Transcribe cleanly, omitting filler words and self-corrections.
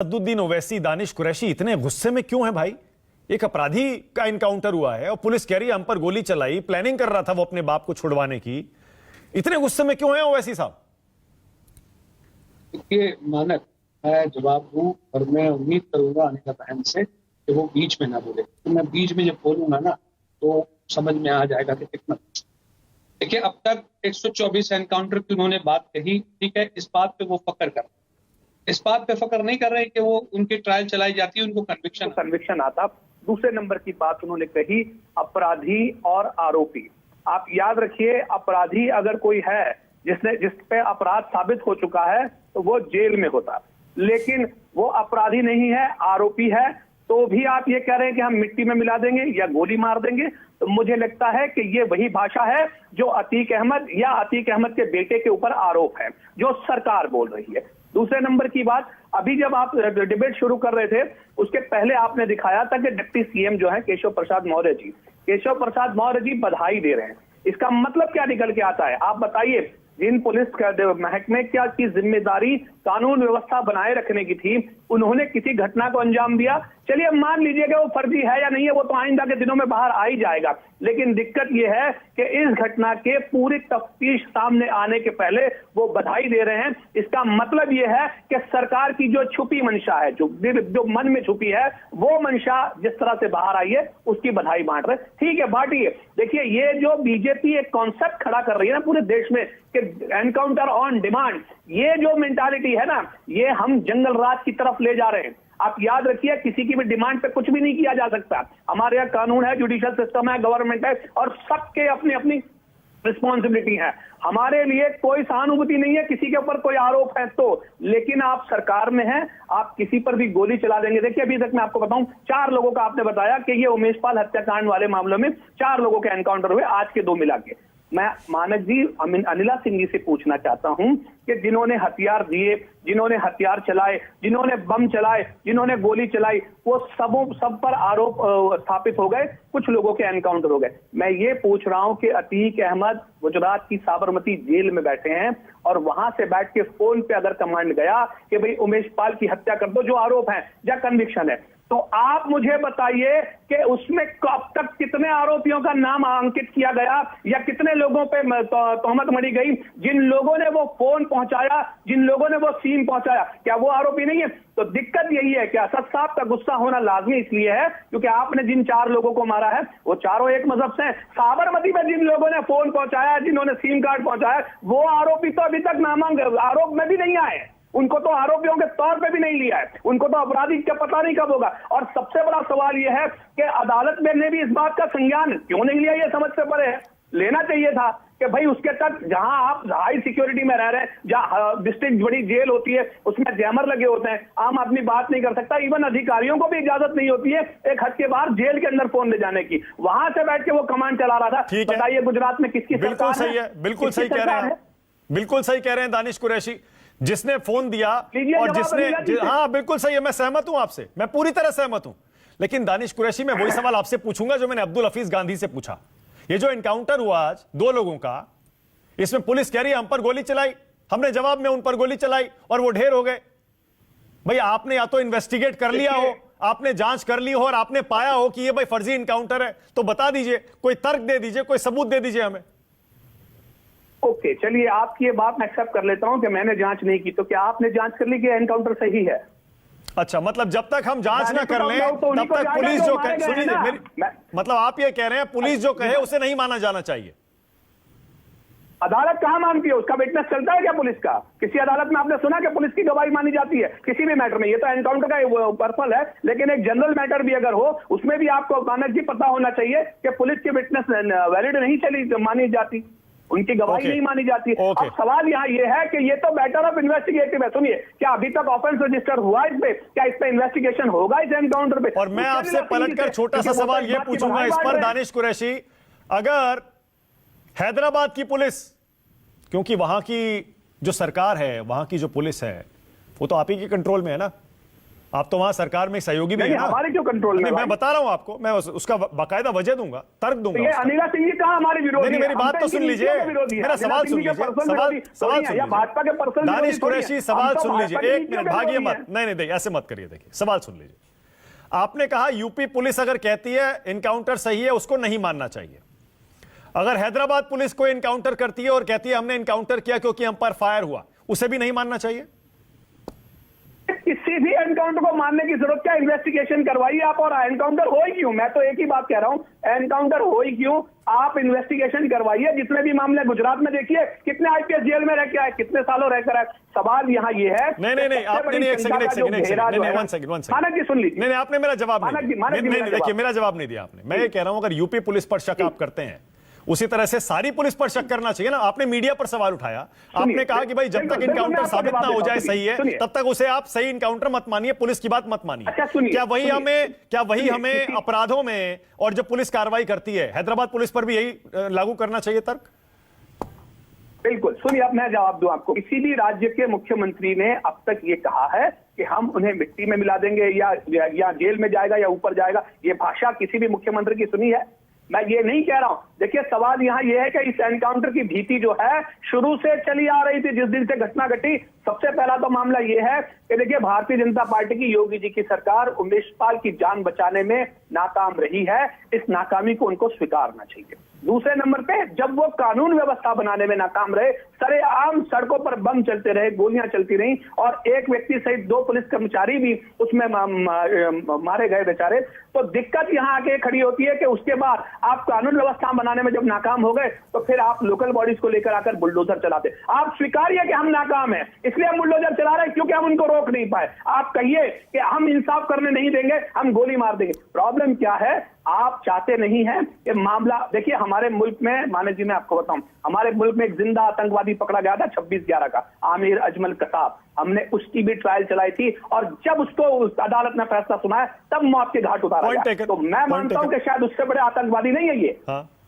असदुद्दीन ओवैसी, दानिश कुरैशी इतने गुस्से में क्यों है भाई? एक अपराधी का इनकाउंटर हुआ है और पुलिस कह रही है हम पर गोली चलाई, प्लानिंग कर रहा था वो अपने बाप को छुड़वाने की। इतने गुस्से में क्यों है ओवैसी साहब? देखिए मानक, मैं जवाब दूं और मैं उम्मीद करूंगा अनिला बहन से कि वो बीच में ना बोले। तो मैं बीच में जब बोलूंगा ना तो समझ में आ जाएगा कि कितना। देखिए अब तक 124 एनकाउंटर की उन्होंने बात कही, ठीक है, इस बात पे वो फक्र कर, इस बात पे फक्र नहीं कर रहे कि वो उनकी ट्रायल चलाई जाती है, उनको कन्विक्शन आता। दूसरे नंबर की बात उन्होंने कही अपराधी और आरोपी। आप याद रखिए, अपराधी अगर कोई है जिस पे अपराध साबित हो चुका है तो वो जेल में होता, लेकिन वो अपराधी नहीं है, आरोपी है, तो भी आप ये कह रहे हैं कि हम मिट्टी में मिला देंगे या गोली मार देंगे। तो मुझे लगता है कि ये वही भाषा है जो अतीक अहमद या अतीक अहमद के बेटे के ऊपर आरोप है, जो सरकार बोल रही है। दूसरे नंबर की बात, अभी जब आप डिबेट शुरू कर रहे थे उसके पहले आपने दिखाया था कि डिप्टी सीएम जो है केशव प्रसाद मौर्य जी बधाई दे रहे हैं। इसका मतलब क्या निकल के आता है? आप बताइए, जिन पुलिस महकमे की जिम्मेदारी कानून व्यवस्था बनाए रखने की थी, उन्होंने किसी घटना को अंजाम दिया। चलिए अब मान लीजिएगा वो फर्जी है या नहीं है, वो तो आइंदा के दिनों में बाहर आ ही जाएगा, लेकिन दिक्कत ये है कि इस घटना के पूरी तफ्तीश सामने आने के पहले वो बधाई दे रहे हैं। इसका मतलब ये है कि सरकार की जो छुपी मंशा है, जो मन में छुपी है, वो मंशा जिस तरह से बाहर आई है उसकी बधाई बांट रहे। ठीक है, बांटिए। देखिए, ये जो बीजेपी एक कॉन्सेप्ट खड़ा कर रही है ना पूरे देश में कि एनकाउंटर ऑन डिमांड, ये जो मेंटालिटी है ना, ये हम जंगल राज की तरफ ले जा रहे हैं। आप याद रखिए, किसी की भी डिमांड पे कुछ भी नहीं किया जा सकता। हमारे यहाँ कानून है, जुडिशियल सिस्टम है, गवर्नमेंट है, और सबके अपनी अपनी रिस्पॉन्सिबिलिटी है। हमारे लिए कोई सहानुभूति नहीं है किसी के ऊपर कोई आरोप है तो, लेकिन आप सरकार में हैं, आप किसी पर भी गोली चला देंगे। देखिए, अभी तक मैं आपको बताऊं, 4 लोगों का आपने बताया कि ये उमेश पाल हत्याकांड वाले मामलों में 4 लोगों के एनकाउंटर हुए, आज के 2 मिला के। मैं मानक जी अनिला सिंह जी से पूछना चाहता हूं कि जिन्होंने हथियार दिए, जिन्होंने हथियार चलाए, जिन्होंने बम चलाए, जिन्होंने गोली चलाई, वो सब पर आरोप स्थापित हो गए, कुछ लोगों के एनकाउंटर हो गए। मैं ये पूछ रहा हूं कि अतीक अहमद गुजरात की साबरमती जेल में बैठे हैं और वहां से बैठ के फोन पे अगर कमांड गया कि भाई उमेश पाल की हत्या कर दो, जो आरोप है या कन्विक्शन है, तो आप मुझे बताइए कि उसमें अब तक कितने आरोपियों का नाम अंकित किया गया या कितने लोगों पे तोहमत मढ़ी गई? जिन लोगों ने वो फोन पहुंचाया, जिन लोगों ने वो सीन पहुंचाया, क्या वो आरोपी नहीं है? तो दिक्कत यही है कि असद साहब का गुस्सा होना लाजमी इसलिए है क्योंकि आपने जिन 4 लोगों को मारा है वो चारों एक मजहब से हैं। साबरमती में जिन लोगों ने फोन पहुंचाया, जिन्होंने सिम कार्ड पहुंचाया, वो आरोपी तो अभी तक आरोप में भी नहीं आए, उनको तो आरोपियों के तौर पे भी नहीं लिया है, उनको तो अपराधी का पता नहीं कब होगा। और सबसे बड़ा सवाल यह है कि अदालत में ने भी इस बात का संज्ञान क्यों नहीं लिया? ये समझ से परे है। लेना चाहिए था कि भाई उसके तक जहां आप हाई सिक्योरिटी में रह रहे हैं, जहां डिस्ट्रिक्ट बड़ी जेल होती है, उसमें जैमर लगे होते हैं, आम आदमी बात नहीं कर सकता, इवन अधिकारियों को भी इजाजत नहीं होती है एक हद के बाहर जेल के अंदर फोन ले जाने की। वहां से बैठ के वो कमांड चला रहा था। बताइए गुजरात में किसकी बिल्कुल सही है, बिल्कुल सही कह रहे हैं, बिल्कुल सही कह रहे हैं दानिश कुरैशी, जिसने फोन दिया और जिसने, हाँ बिल्कुल सही है, मैं सहमत हूं आपसे, मैं पूरी तरह सहमत हूं। लेकिन दानिश कुरैशी, मैं वही सवाल आपसे पूछूंगा जो मैंने अब्दुल हफीज गांधी से पूछा। ये जो एनकाउंटर हुआ आज 2 लोगों का, इसमें पुलिस कह रही है हम पर गोली चलाई, हमने जवाब में उन पर गोली चलाई और वो ढेर हो गए। भाई आपने या तो इन्वेस्टिगेट कर लिया हो, आपने जांच कर ली हो और आपने पाया हो कि ये भाई फर्जी इनकाउंटर है, तो बता दीजिए, कोई तर्क दे दीजिए, कोई सबूत दे दीजिए हमें। ओके, चलिए आपकी ये बात मैं एक्सेप्ट कर लेता हूं कि मैंने जांच नहीं की, तो क्या आपने जांच कर ली कि एनकाउंटर सही है? अच्छा, मतलब जब तक हम जांच ना कर लें तब तक पुलिस जो कहे, सुनिए, मतलब आप ये कह रहे हैं पुलिस जो कहे उसे नहीं माना जाना चाहिए? अदालत कहां मानती है? उसका विटनेस चलता है क्या पुलिस का? किसी अदालत में आपने सुना कि पुलिस की गवाही मानी जाती है किसी भी मैटर में? ये तो एनकाउंटर का पर्पल है, लेकिन एक जनरल मैटर भी अगर हो उसमें भी आपको मानक जी पता होना चाहिए कि पुलिस की विटनेस वैलिड नहीं चली मानी जाती, उनकी गवाही नहीं मानी जाती। अब सवाल यहाँ ये है कि ये तो मैटर ऑफ इन्वेस्टिगेटिव है। सुनिए, क्या अभी तक ऑफेंस रजिस्टर हुआ इस पे? क्या इस पे इन्वेस्टिगेशन होगा इस एनकाउंटर पे? और मैं आपसे पलटकर छोटा सा सवाल ये पूछूंगा इस पर दानिश कुरैशी, अगर हैदराबाद की पुलिस, क्योंकि वहां की जो सरकार है, वहां की जो पुलिस है, वो तो आप ही के कंट्रोल में है ना, आप तो वहां सरकार में सहयोगी भी नहीं, है ना। हमारे क्यों कंट्रोल में नहीं, मैं भाई? बता रहा हूं आपको, मैं उसका बाकायदा वजह दूंगा, तर्क दूंगा ये उसका। अनिला सिंह जी कहाँ हमारे विरोधी नहीं, हैं? मेरी हम बात तो इनकी सुन नीतियों लीजिए, के विरोधी हैं। मेरा अनिला सवाल सिंह सुन जी के लीजिए, पर्सनल सवाल विरोधी सवाल थोड़ी सुन हैं, या भाजपा के लीजिए। पर्सनल दानिश विरोधी थोड़ी कुरैशी हैं। सवाल हम तो सुन भाजपा लीजिए, की एक नीतियों मिनट के भागिए विरोधी मत, हैं। नहीं नहीं ऐसे मत करिए, देखिए सवाल सुन लीजिए। आपने कहा यूपी पुलिस अगर कहती है इनकाउंटर सही है, उसको नहीं मानना चाहिए। अगर हैदराबाद पुलिस को इनकाउंटर करती है और कहती है हमने इनकाउंटर किया क्योंकि हम पर फायर हुआ, उसे भी नहीं मानना चाहिए? किसी भी एनकाउंटर को मानने की जरूरत क्या, इन्वेस्टिगेशन करवाइए आप, और एनकाउंटर हो ही क्यों, मैं तो एक ही बात कह रहा हूं, एनकाउंटर हो ही क्यों, आप इन्वेस्टिगेशन करवाइए। जितने भी मामले गुजरात में देखिए, कितने आईपीएस जेल में रह के आए, कितने सालों रहकर आए। सवाल यहाँ ये है, नहीं आपने नहीं, एक सेकंड मानक जी सुन लीजिए। नहीं आपने मेरा जवाब मानक जी, नहीं, देखिए मेरा जवाब नहीं दिया आपने। मैं ये कह रहा हूं अगर यूपी पुलिस पर शक आप करते हैं, उसी तरह से सारी पुलिस पर शक करना चाहिए ना। आपने मीडिया पर सवाल उठाया, आपने कहा कि भाई जब तक इनकाउंटर साबित ना हो जाए सही है, तब तक उसे आप सही इनकाउंटर मत मानिए, पुलिस की बात मत मानिए। अच्छा, सुनिए, क्या वही हमें अपराधों में और जब पुलिस कार्रवाई करती है, हैदराबाद पुलिस पर भी यही लागू करना चाहिए तर्क? बिल्कुल, सुनिए, अब मैं जवाब दूं आपको। किसी भी राज्य के मुख्यमंत्री ने अब तक ये कहा है कि हम उन्हें मिट्टी में मिला देंगे या जेल में जाएगा या ऊपर जाएगा, ये भाषा किसी भी मुख्यमंत्री की सुनी है? मैं ये नहीं कह रहा हूं। देखिए, सवाल यहां यह है कि इस एनकाउंटर की भीति जो है शुरू से चली आ रही थी। जिस दिन से घटना घटी, सबसे पहला तो मामला यह है कि देखिए, भारतीय जनता पार्टी की, योगी जी की सरकार उमेश पाल की जान बचाने में नाकाम रही है। इस नाकामी को उनको स्वीकारना चाहिए। दूसरे नंबर पे, जब वो कानून व्यवस्था बनाने में नाकाम रहे, सरेआम सड़कों पर बम चलते रहे, गोलियां चलती रहीं और एक व्यक्ति सहित 2 पुलिस कर्मचारी भी उसमें मारे गए बेचारे, तो दिक्कत यहां आके खड़ी होती है कि उसके बाद आप कानून व्यवस्था बनाने में जब नाकाम हो गए, तो फिर आप लोकल बॉडीज को लेकर आकर बुलडोजर चलाते। आप स्वीकारिए कि हम नाकाम हैं, इसलिए हम बुलडोजर चला रहे हैं क्योंकि हम उनको रोक नहीं पाए। आप कहिए कि हम इंसाफ करने नहीं देंगे, हम गोली मार देंगे। प्रॉब्लम क्या है, आप चाहते नहीं हैं कि मामला, देखिए हमारे मुल्क में, मानक जी मैं आपको बताऊं, हमारे मुल्क में एक जिंदा आतंकवादी पकड़ा गया था 26/11 का, आमिर अजमल कसाब। हमने उसकी भी ट्रायल चलाई थी और जब उसको उस अदालत ने फैसला सुनाया, तब मौत के घाट उतारा गया। तो मैं मानता हूं कि शायद उससे बड़े आतंकवादी नहीं है ये। हाँ।